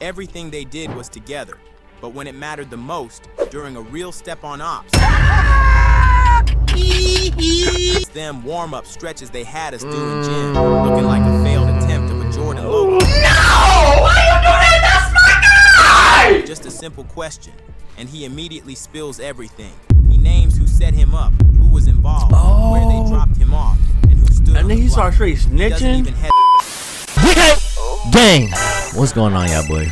Everything they did was together, but when it mattered the most, during a real step on ops, them warm-up stretches they had us do in gym, looking like a failed attempt of a Jordan logo. No! Why you do that? That's my guy! Just a simple question, and he immediately spills everything. He names who set him up, who was involved, where they dropped him off, and who stood And then he starts straight snitching. Gang, what's going on, y'all boys?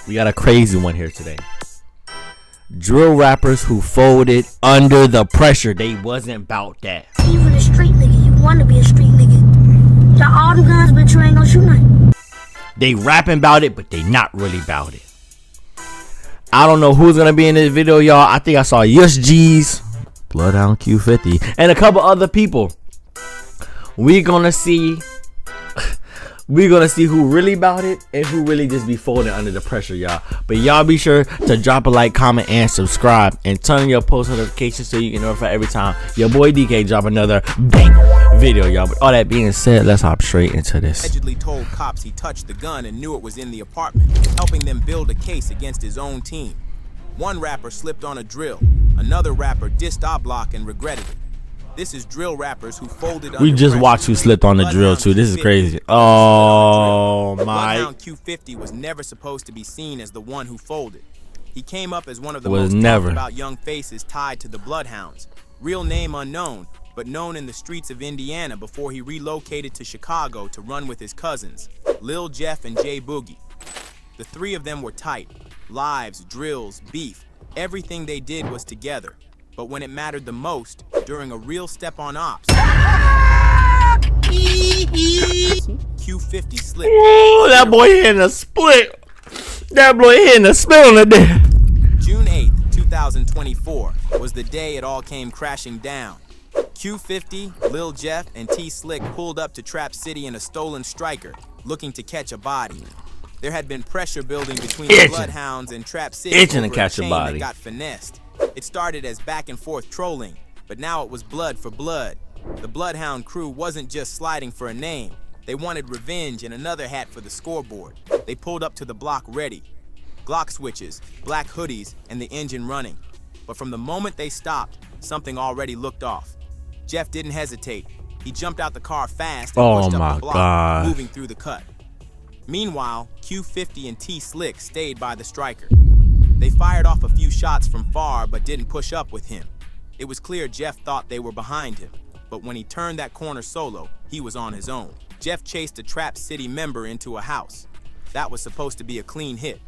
We got a crazy one here today. Drill rappers who folded under the pressure. They wasn't about that. Even a street nigga, you want to be a street nigga. Got all them guns, but you ain't gonna shoot nothing. They rapping about it, but they not really about it. I don't know who's gonna be in this video, y'all. I think I saw Yush G's, Bloodhound Q50, and a couple other people. We're gonna see who really about it and who really just be folding under the pressure, y'all. But y'all be sure to drop a like, comment, and subscribe, and turn on your post notifications so you can notify every time your boy DK drop another banger video, y'all. But all that being said, let's hop straight into this. Allegedly told cops he touched the gun and knew it was in the apartment, helping them build a case against his own team. One rapper slipped on a drill. Another rapper dissed Oblak and regretted it. This is drill rappers who folded under We just pressure. watched who slipped on the drill too. This is crazy. Oh my. Bloodhound Q50 was never supposed to be seen as the one who folded. He came up as one of the Was most never. talked about young faces tied to the Bloodhounds. Real name unknown, but known in the streets of Indiana before he relocated to Chicago to run with his cousins, Lil Jeff and Jay Boogie. The three of them were tight. Lives, drills, beef, everything they did was together. But when it mattered the most, during a real step on ops, Q50 slipped. Ooh, that boy hitting a split. That boy hitting a split on the day. June 8th, 2024 was the day it all came crashing down. Q50, Lil Jeff, and T Slick pulled up to Trap City in a stolen striker, looking to catch a body. There had been pressure building between the Bloodhounds and Trap City Itching to over catch a chain body. that got finessed. It started as back and forth trolling, but now it was blood for blood. The Bloodhound crew wasn't just sliding for a name. They wanted revenge and another hat for the scoreboard. They pulled up to the block ready. Glock switches, black hoodies, and the engine running. But from the moment they stopped, something already looked off. Jeff didn't hesitate. He jumped out the car fast and pushed up the block, moving through the cut. Meanwhile, Q50 and T Slick stayed by the striker. They fired off a few shots from far but didn't push up with him. It was clear Jeff thought they were behind him, but when he turned that corner solo, he was on his own. Jeff chased a Trap City member into a house. That was supposed to be a clean hit.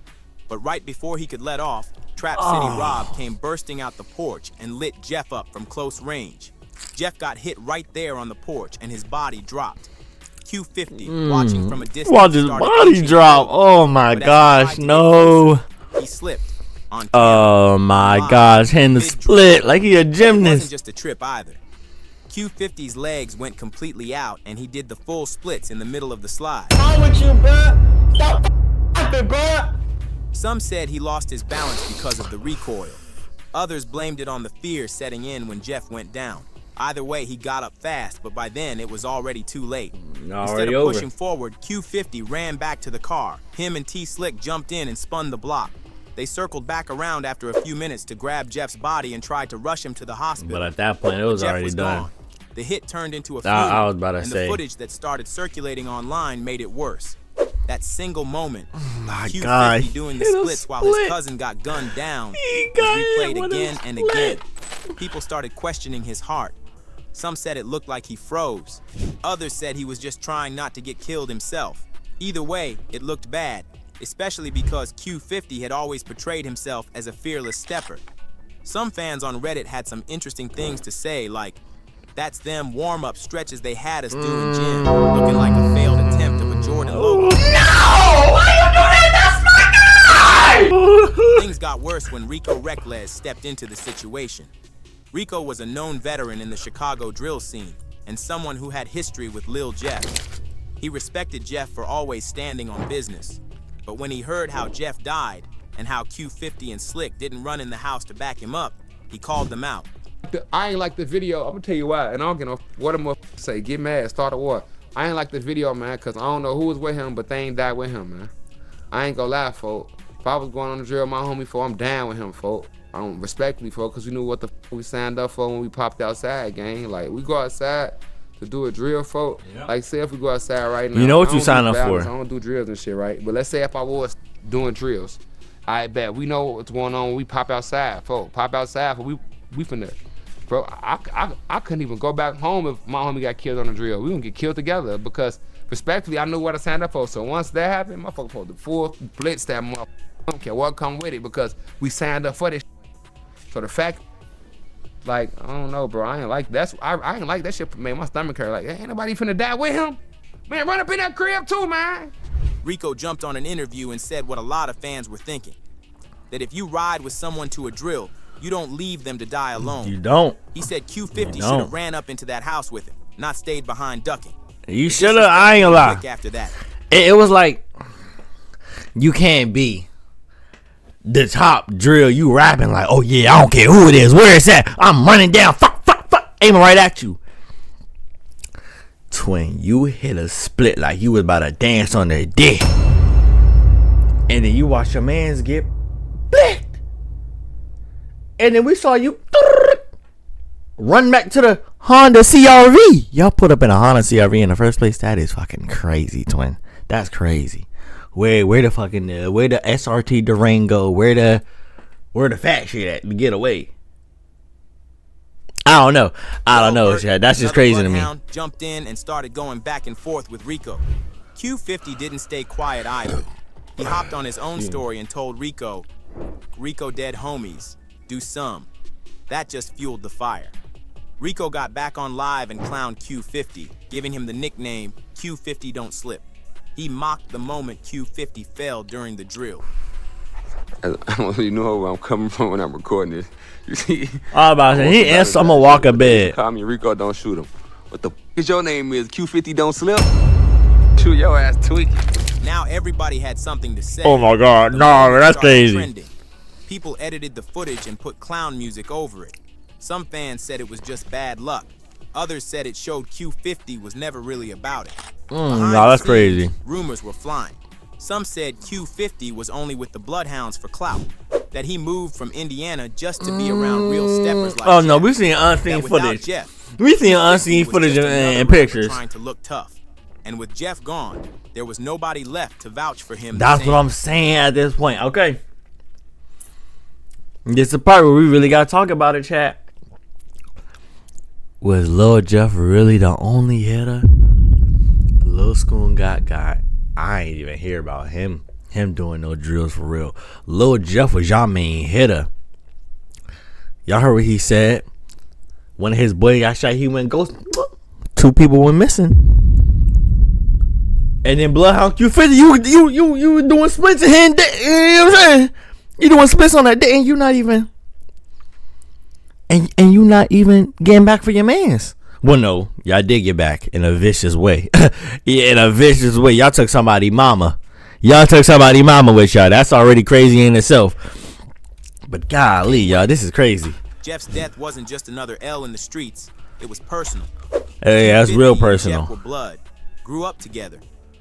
But right before he could let off, Trap City Rob came bursting out the porch and lit Jeff up from close range. Jeff got hit right there on the porch and his body dropped. Q50, watching from a distance, Watch his body drop. Oh my gosh, no. He slipped. On Oh my gosh, hitting the split like he a It wasn't gymnast. just a trip either. Q50's legs went completely out and he did the full splits in the middle of the slide. Some said he lost his balance because of the recoil. Others blamed it on the fear setting in when Jeff went down. Either way, he got up fast, but by then it was already too late. Instead of pushing forward, Q50 ran back to the car. Him and T Slick jumped in and spun the block. They circled back around after a few minutes to grab Jeff's body and tried to rush him to the hospital. But at that point, it was Jeff already was done. gone. The hit turned into a I was funeral, about to and say. the footage that started circulating online made it worse. That single moment, my Q50 gosh, doing the hit a splits while his split. cousin got gunned down He was got hit replayed with a again and split. again. People started questioning his heart. Some said it looked like he froze. Others said he was just trying not to get killed himself. Either way, it looked bad, especially because Q50 had always portrayed himself as a fearless stepper. Some fans on Reddit had some interesting things to say, like, "That's them warm-up stretches they had us do in gym, looking like a failed attempt of a Jordan logo." No! Why you do that? That's my guy! Things got worse when Rico Reckless stepped into the situation. Rico was a known veteran in the Chicago drill scene and someone who had history with Lil Jeff. He respected Jeff for always standing on business. But when he heard how Jeff died and how Q50 and Slick didn't run in the house to back him up, he called them out. I ain't like the video. I'm gonna tell you why, and I don't get no what I'm gonna say. Get mad, start a war. I ain't like the video, man, because I don't know who was with him, but they ain't died with him, man. I ain't gonna lie, folk. If I was going on the drill, my homie, folk, I'm down with him, folk. I don't respectfully, folk, because we knew what the we signed up for when we popped outside, gang. Like, we go outside to do a drill, folk. Yep. Like, say if we go outside right now. You know what you signed up for. I don't do drills and shit, right? But let's say if I was doing drills, I bet we know what's going on when we pop outside, folk. Pop outside, we finna. Bro, I couldn't even go back home if my homie got killed on the drill. We gonna get killed together because, respectfully, I knew what I signed up for. So once that happened, motherfucker pulled the full blitz that motherfucker. I don't care what come with it because we signed up for this. So the fact, like, I don't know, bro. I ain't like that. I ain't like that shit. Made my stomach hurt. Like, ain't nobody finna die with him. Man, run up in that crib too, man. Rico jumped on an interview and said what a lot of fans were thinking: that if you ride with someone to a drill, you don't leave them to die alone. You don't. He said Q50 should have ran up into that house with him, not stayed behind ducking. You should have. I ain't gonna lie. After that, it was like, you can't be the top drill. You rapping like, oh yeah, I don't care who it is, where it's at. I'm running down, fuck, aiming right at you. Twin, you hit a split like you was about to dance on their dick, and then you watch your mans get blicked. And then we saw you run back to the Honda CRV. Y'all put up in a Honda CRV in the first place. That is fucking crazy, twin. That's crazy. Where the fucking where the SRT Durango? Where the fat shit at to get away? I don't know. Chad. That's just crazy to me. Jumped in and started going back and forth with Rico. Q50 didn't stay quiet either. He hopped on his own story and told Rico dead homies. Do some. That just fueled the fire. Rico got back on live and clowned Q50, giving him the nickname Q50 Don't Slip. He mocked the moment Q50 fell during the drill. You know where I'm coming from when I'm recording this. You see? I'm about to say, he answered, I'm gonna walk a bed. Call me Rico, don't shoot him. What the f is your name is? Q50 Don't Slip? Shoot your ass tweaking. Now everybody had something to say. Oh my God, no, that's crazy. Trending. People edited the footage and put clown music over it. Some fans said it was just bad luck. Others said it showed Q50 was never really about it. No, that's crazy. Rumors were flying. Some said Q50 was only with the Bloodhounds for clout. That he moved from Indiana just to be around real steppers like Jeff. No, we seen unseen footage. Jeff, we seen unseen footage and pictures. Trying to look tough. And with Jeff gone, there was nobody left to vouch for him. That's what I'm saying at this point. Okay. This is the part where we really gotta talk about it, chat. Was Lil Jeff really the only hitter? Lil Schoon got. I ain't even hear about him doing no drills for real. Lil Jeff was y'all main hitter. Y'all heard what he said. One of his boys got shot, he went ghost. 2 people went missing. And then Bloodhound Q50, you doing splits in here, you know what I'm saying? You doing splits on that day and you not even and you not even getting back for your mans. Well, no, y'all did get back in a vicious way. Yeah, in a vicious way. Y'all took somebody's mama. With y'all. That's already crazy in itself. But golly, y'all, this is crazy. Jeff's death wasn't just another L in the streets. It was personal. Hey, that's real personal. Jeff were blood. Grew up together.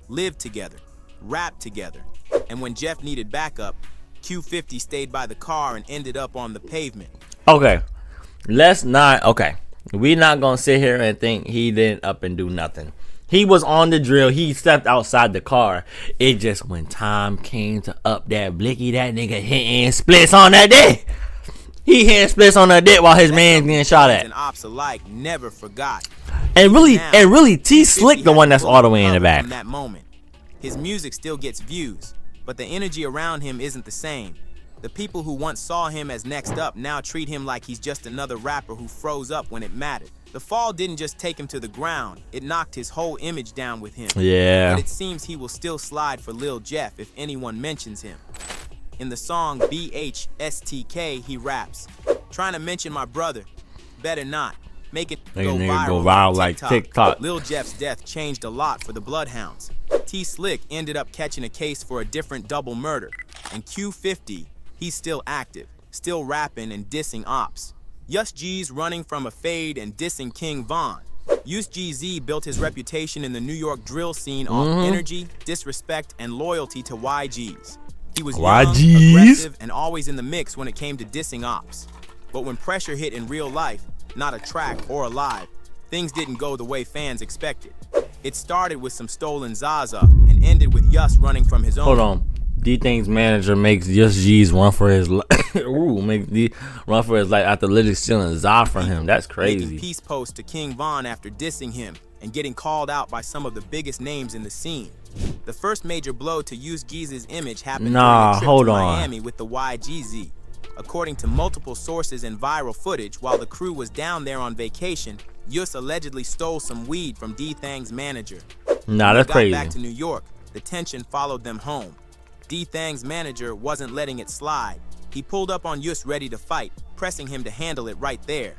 Lived together. Rapped together. And when Jeff needed backup, Q50 stayed by the car and ended up on the pavement. Okay. We not gonna sit here and think he didn't up and do nothing. He was on the drill. He stepped outside the car. It just when time came to up that blicky, that nigga hitting splits on that day. He hitting splits on that day while his man's getting shot at. And ops alike never forgot. And really, T Slick the one that's all the way in the back. From that moment, his music still gets views, but the energy around him isn't the same. The people who once saw him as next up now treat him like he's just another rapper who froze up when it mattered. The fall didn't just take him to the ground, it knocked his whole image down with him. Yeah. But it seems he will still slide for Lil Jeff if anyone mentions him. In the song BHSTK, he raps, "Trying to mention my brother, better not. Make it go viral like TikTok. Lil Jeff's death changed a lot for the Bloodhounds. T Slick ended up catching a case for a different double murder, and Q50, he's still active, still rapping and dissing ops. Yus G's running from a fade and dissing King Von. Use GZ built his reputation in the New York drill scene off energy, disrespect, and loyalty to YGs. He was young, aggressive, and always in the mix when it came to dissing ops. But when pressure hit in real life, not a track or a live, things didn't go the way fans expected. It started with some stolen Zaza and ended with Yus running from his own. Hold on. D-Thing's manager makes Just G's run for his life. Run for his life after literally stealing Za from him. That's crazy. Making peace posts to King Von after dissing him and getting called out by some of the biggest names in the scene. The first major blow to Use Geeze's image happened during a trip to Miami with the YGZ. According to multiple sources and viral footage, while the crew was down there on vacation, Yus allegedly stole some weed from D-Thang's manager. Nah, that's crazy. When they got back to New York, the tension followed them home. D-Thang's manager wasn't letting it slide. He pulled up on Yus ready to fight, pressing him to handle it right there.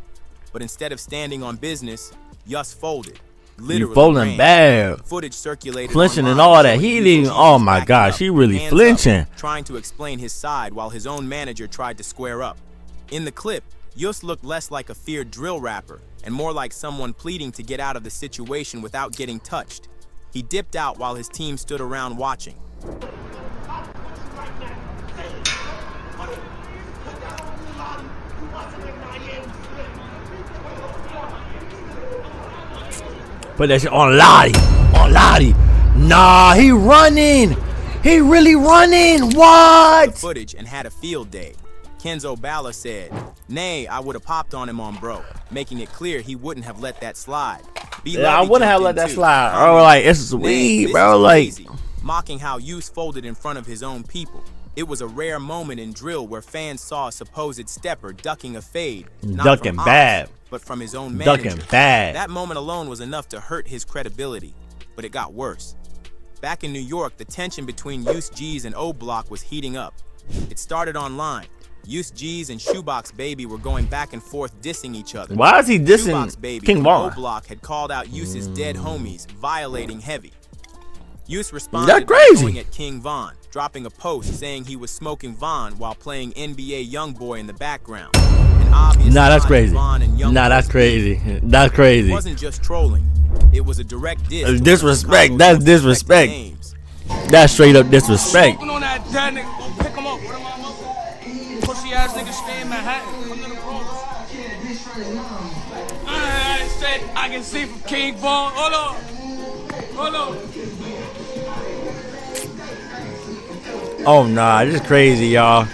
But instead of standing on business, Yus folded. Literally You folding bad. Footage circulated flinching and online all that. showing He Yus didn't. Geezy Oh my backing gosh, up, he really hands flinching. up, trying to explain his side while his own manager tried to square up. In the clip, Yus looked less like a feared drill rapper and more like someone pleading to get out of the situation without getting touched. He dipped out while his team stood around watching. Put that shit on Lottie. On Lottie. Nah, he running. He really running. What? Footage and had a field day. Kenzo Bala said, "Nay, I would have popped on him on bro," making it clear he wouldn't have let that slide. Yeah, I wouldn't have let that slide. Bro, like, it's sweet, bro. Like, mocking how Yus folded in front of his own people. It was a rare moment in drill where fans saw a supposed stepper ducking a fade, not ducking from ops, bad, but from his own manager. ducking bad. That moment alone was enough to hurt his credibility, but it got worse. Back in New York, the tension between Yus G's and O Block was heating up. It started online. Yus G's and Shoebox Baby were going back and forth dissing each other. Why is he dissing Shoebox Baby King from Von? O Block had called out Yus's dead homies, violating heavy. Yus responded by crazy. going at King Von, dropping a post saying he was smoking Von while playing NBA Youngboy in the background. An obvious Nah, that's nod to crazy. Von and Youngboy's Nah, that's crazy. That's It crazy. wasn't just trolling. It was a direct diss. to Disrespect. Chicago's That's most disrespect. respected names. That's straight up disrespect. On that dead nigga, go pick him up. What am I mother? Pussy ass nigga stay in Manhattan. Come to the Bronx. I said I can see from King Von. Hold on. Hold on. Oh nah, this is crazy, y'all.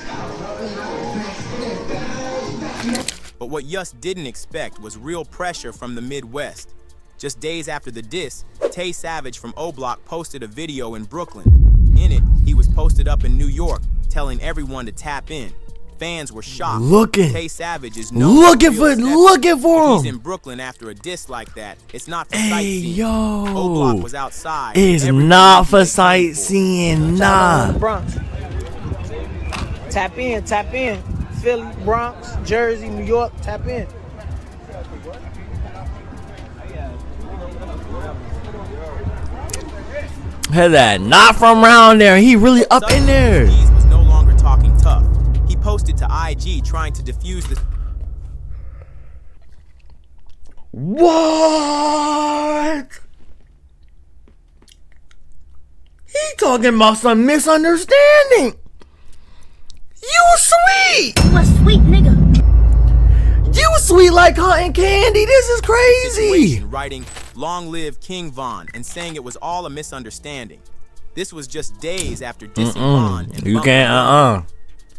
But what Yus didn't expect was real pressure from the Midwest. Just days after the diss, Tay Savage from O Block posted a video in Brooklyn. In it, he was posted up in New York, telling everyone to tap in. Fans were shocked. Looking. Tay Savage is known Looking as a for real stepper. looking If for he's him. in Brooklyn after a diss like that, it's not for Hey sightseeing. O Block was yo. outside. It's Everyone not knew for he was playing for. sightseeing, nah. Bronx. Tap in, tap in. Philly, Bronx, Jersey, New York, tap in. Hear that? Not from around there. He really up in there. Geez was no longer talking tough. He posted to IG trying to defuse the What? He talking about some misunderstanding. You sweet. You a sweet nigga. You sweet like cotton candy. This is crazy. situation, writing "Long live King Von" and saying it was all a misunderstanding. This was just days after dissing Von and You bumping can't, Von.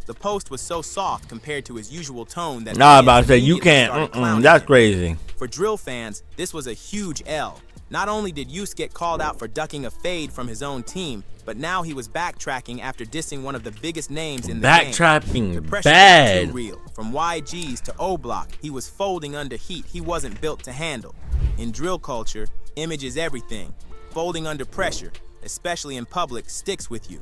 The post was so soft compared to his usual tone that Nah, I fans about to say you immediately started can't. clowning That's him. crazy. For drill fans, this was a huge L. Not only did Yus get called out for ducking a fade from his own team, but now he was backtracking after dissing one of the biggest names in the game. The Backtrapping pressure got too bad. real. From YGs to O Block, he was folding under heat he wasn't built to handle. In drill culture, image is everything. Folding under pressure, especially in public, sticks with you.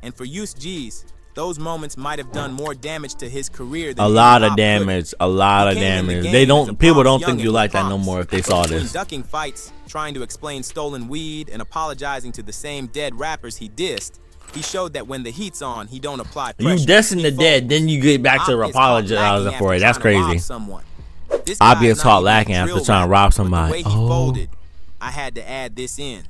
And for Yus G's, those moments might have done more damage to his career than A lot of hip-hop could. damage. A lot of He came in the damage. game They as a don't. People Bronx don't think youngin' you with like that no promise. more if they saw Between this. ducking fights, trying to explain stolen weed, and apologizing to the same dead rappers he dissed, he showed that when the heat's on, he don't apply You pressure. dissing He the dead, folds. then you get back to Op is caught lagging apologizing for after it. That's trying to rob crazy. someone. This I'll guy's be not taught even a lacking after drill trying to rapper, rob but somebody. The way he folded, I had to add this in.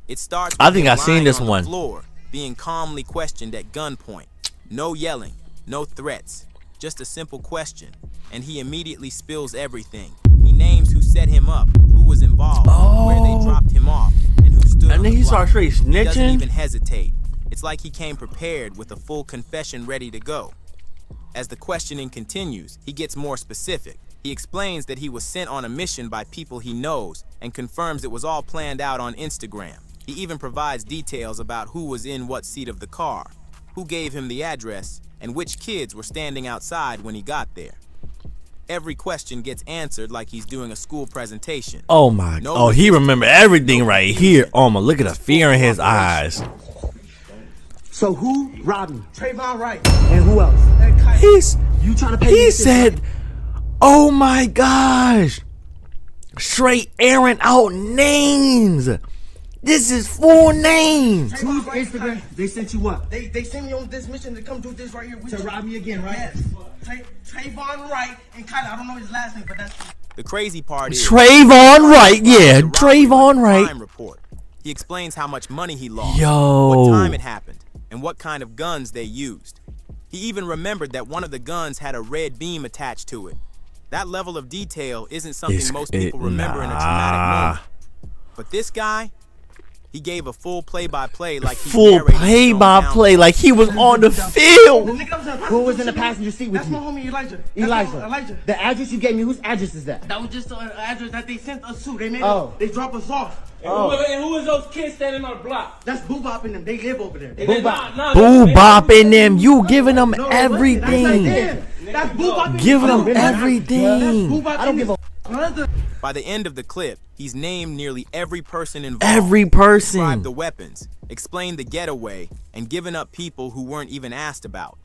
It starts I with think him I seen lying this on the one. floor, being calmly questioned at gunpoint. No yelling, no threats, just a simple question, and he immediately spills everything. He names who set him up, who was involved, where they dropped him off, and who stood And on then the he block. starts straight He doesn't snitching. even hesitate. It's like he came prepared with a full confession ready to go. As the questioning continues, he gets more specific. He explains that he was sent on a mission by people he knows and confirms it was all planned out on Instagram. He even provides details about who was in what seat of the car, who gave him the address, and which kids were standing outside when he got there. Every question gets answered like he's doing a school presentation. Oh my. No Oh, he resistance, remember everything no right confusion, here. Oh my, look at the just fear in full his eyes. cooperation. So who robbed me? Trayvon Wright. And who else? He's You trying to pay he me said, "Oh my gosh." Straight airing out names. This is full names. Whose Instagram? They sent you what? They sent me on this mission to come do this right here with to rob me again, right? Yes. Trayvon Wright and Kyler. I don't know his last name, but that's The crazy part is Trayvon Wright, yeah, the robbery Trayvon like a Wright. crime report. He explains how much money he lost, Yo. what time it happened, and what kind of guns they used. He even remembered that one of the guns had a red beam attached to it. That level of detail isn't something most people remember in a traumatic moment. But this guy, he gave a full play-by-play like he Full narrated his own play-by-play downfall. like he was on the field. who was in the passenger seat with That's you? my homie Elijah. Elijah. The address you gave me, whose address is that? That was just an address that they sent us to. They made Oh. us, they dropped us off. And who is those kids standing on the block? That's Boobop and them. They live over there. Boo Bop in them. You giving them everything. That's Boobop and Giving them That's everything. Boobop I don't give a By the end of the clip, he's named nearly every person involved. Every Described the person. weapons, explained the getaway, and given up people who weren't even asked about.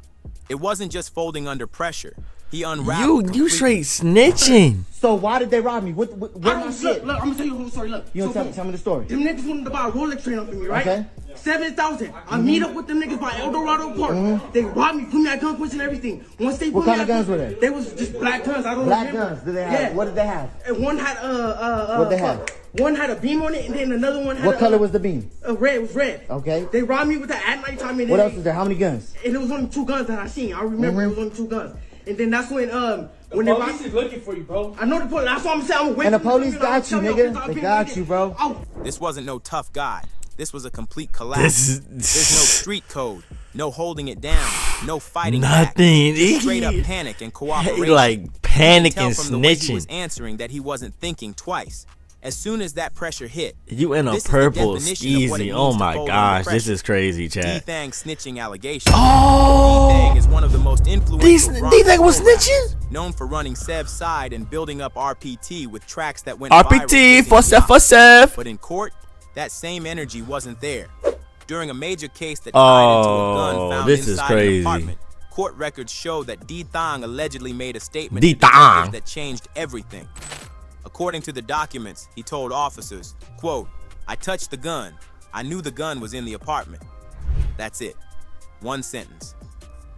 It wasn't just folding under pressure. He unraveled. You completely. straight snitching. So why did they rob me? What my Look, shit? I'm gonna tell you a whole story. Look, You don't tell me the story. Them niggas wanted to buy a Rolex train off of me, right? Okay. 7,000. I meet up with them niggas by El Dorado Park. They robbed me, put me at gunpoint and everything. Once they What put me kind of at guns were they? They was just black guns. I don't Black remember. guns. Did they have? Yeah. What did they have? And one had What they have? One had a beam on it, and then another one had What color was the beam? red. It was red. Okay. They robbed me with that at nighttime. And What then else was there? How many guns? And it was only 2 guns that I seen. I remember it was only 2 guns. And then that's when they Police robbed. is looking for you, bro. I know the police. That's what I'm saying. I'm waiting. And the police got you, nigga. They got you, bro. Oh, This wasn't no tough guy. This was a complete collapse. This There's no is street code, no holding it down, no fighting nothing. back. Just straight up panic and cooperation. Like panic You can and tell from the way he was snitching. answering that he wasn't thinking twice. As soon as that pressure hit, You in a this is the purple definition of what it skeezy. means Oh to my fold under gosh, this pressure. is crazy, chat. D-Thang snitching allegations. Oh, D-Thang is one of the most influential D-Thang was Bronx snitching? rappers, known for running Sev's side and building up RPT with tracks that went RPT viral for dissing for Yacht. Seth. But in court, that same energy wasn't there. During a major case that tied into a gun found this is inside crazy. an apartment, court records show that D-Thang allegedly made a statement D-Thang. to detectives that changed everything. According to the documents, he told officers, quote, "I touched the gun. I knew the gun was in the apartment." That's it. One sentence.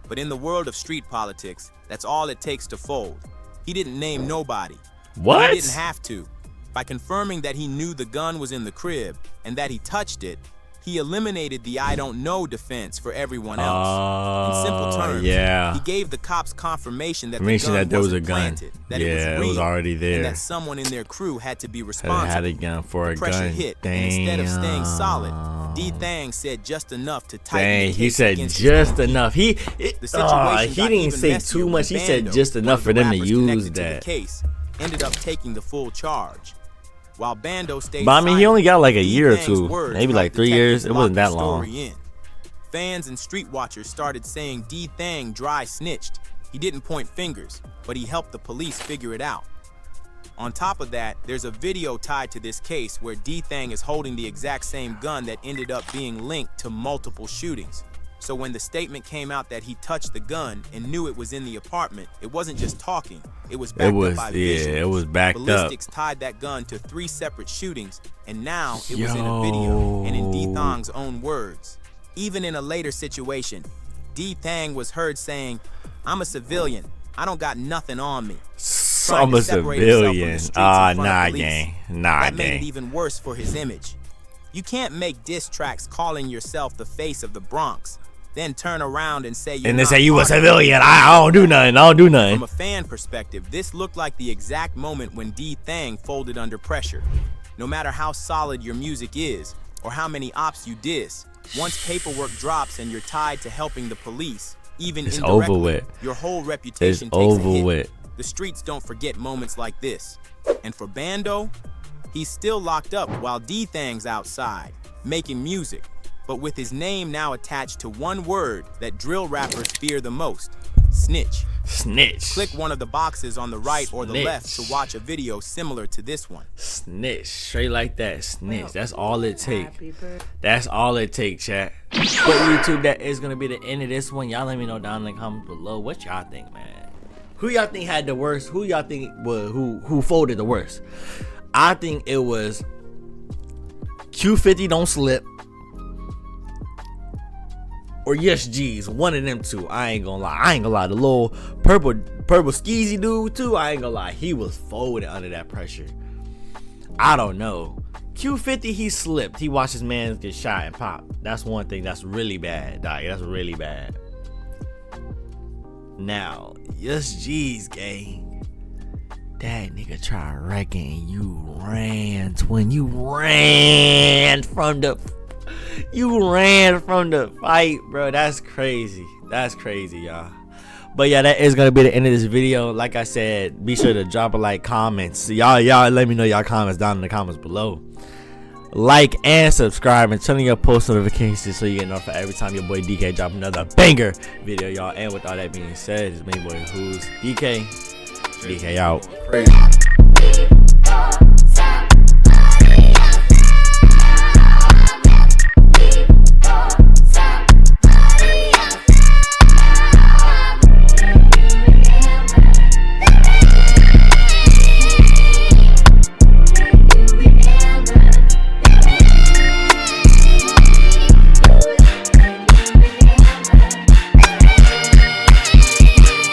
But in the world of street politics, that's all it takes to fold. He didn't name nobody. What? He didn't have to. By confirming that he knew the gun was in the crib and that he touched it, he eliminated the "I don't know" defense for everyone else. In simple terms, yeah. he gave the cops confirmation that the Information gun that there was wasn't a gun. planted, that Yeah, it it was was real, already there. and that someone in their crew had to be responsible. Had a gun for a Pressure gun. hit, Damn. and instead of staying solid, D-Thang said just enough to tighten Dang, the he case said against his just own enough. The He situation didn't got even say messier too when much. He said Bando, just one enough of for the them to rappers use connected to the that. case, ended up taking the full charge. While Bando stayed But I mean, he silent, only got like a year or D-Thang's two, words maybe like helped 3 years. detectives It wasn't lock that the long. story in. Fans and street watchers started saying D-Thang dry snitched. He didn't point fingers, but he helped the police figure it out. On top of that, there's a video tied to this case where D-Thang is holding the exact same gun that ended up being linked to multiple shootings. So when the statement came out that he touched the gun and knew it was in the apartment, it wasn't just talking, it was backed was- up by yeah, visuals. it was backed up. Ballistics tied that gun to 3 separate shootings, and now it was in a video and in D-Thang's own words. Even in a later situation, D-Thang was heard saying, "I'm a civilian. I don't got nothing on me." trying to I'm a separate himself from the civilian. streets in front of Nah, police. gang. Nah, That made it gang. even worse for his image. You can't make diss tracks calling yourself the face of the Bronx, then turn around and say you're And they not say you a part of it. civilian. I don't do nothing. I don't do nothing. From a fan perspective, this looked like the exact moment when D-Thang folded under pressure. No matter how solid your music is, or how many ops you diss, once paperwork drops and you're tied to helping the police, even It's indirectly, over with. your whole reputation It's takes over a hit. with. The streets don't forget moments like this. And for Bando, he's still locked up while D-Thang's outside, making music, but with his name now attached to one word that drill rappers fear the most: snitch. Snitch. Click one of the boxes on the right or the left to Snitch. watch a video similar to this one. Snitch. Straight like that. Snitch. That's all it take. That's all it take, chat. But YouTube, that is gonna be the end of this one. Y'all let me know down in the comments below what y'all think, man. Who y'all think had the worst? Who y'all think was who folded the worst? I think it was Q50 Don't Slip or Yes G's. One of them two. I ain't gonna lie. The little purple skeezy dude too. I ain't gonna lie. He was folded under that pressure. I don't know. Q50, he slipped. He watched his man get shot and pop. That's one thing that's really bad, dog. That's really bad. Now, Yes G's, gang. That nigga tried wrecking and you ran, twin. You ran from the fight, bro. That's crazy. That's crazy, y'all. But yeah, that is gonna be the end of this video. Like I said, be sure to drop a like, comments. Y'all let me know y'all comments down in the comments below. Like and subscribe and turn on your post notifications so you get notified every time your boy DK drop another banger video, y'all. And with all that being said, it's me boy who's DK. DK out. Crazy.